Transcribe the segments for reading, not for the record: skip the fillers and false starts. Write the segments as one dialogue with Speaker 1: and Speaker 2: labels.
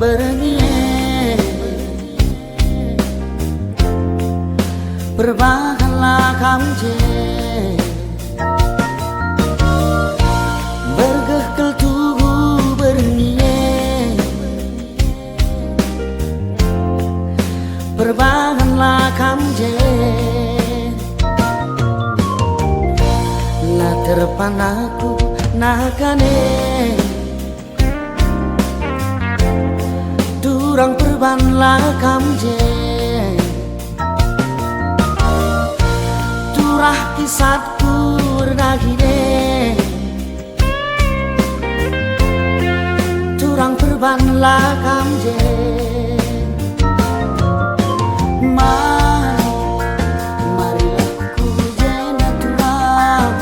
Speaker 1: bernie berbahanlah kamje bergekel tugu bernie berbahanlah kamje la terpanaku nakane durang perbanlah kamje turah kisatku renagine durang perbanlah kamje marilah ku jena turang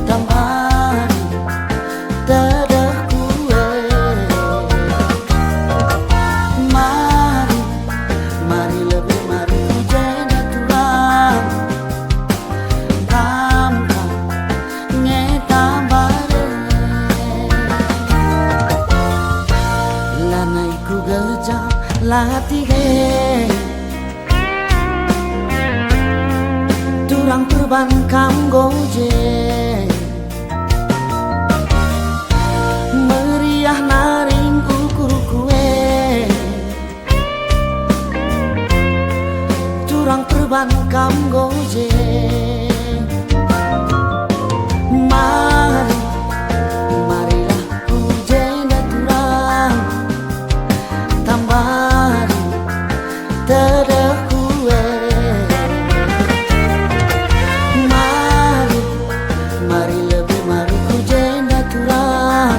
Speaker 1: tambah dadahku mari lebih mari ku jena turang tambah ngetambare lanai ku gejam latihe turang perban kam goje meriah naring ukur kue turang perban kam goje marilah ku jena turang tambah dedeh kue mari lebih mari ku jena turang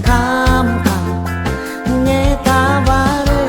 Speaker 1: kam ngetabare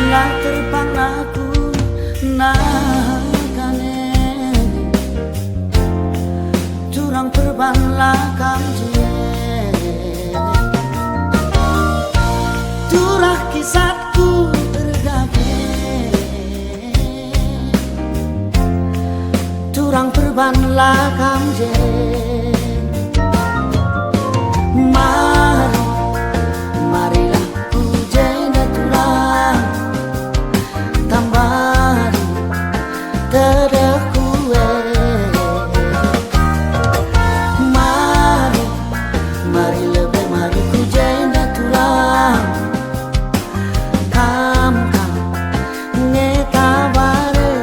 Speaker 1: lah terpang aku nakane turang perban lah kamje turah kisatku berdage turang perban lah kamje marilah ku jena turang tambah dedeh kue mari lebih mari ku jena turang kam ngetabare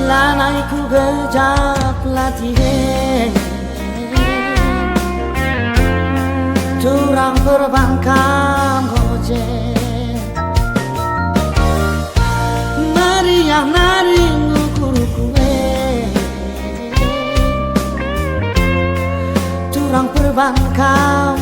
Speaker 1: lanai ku gejap latihe turang perban kam goje meriah naring ukur kue turang perban kam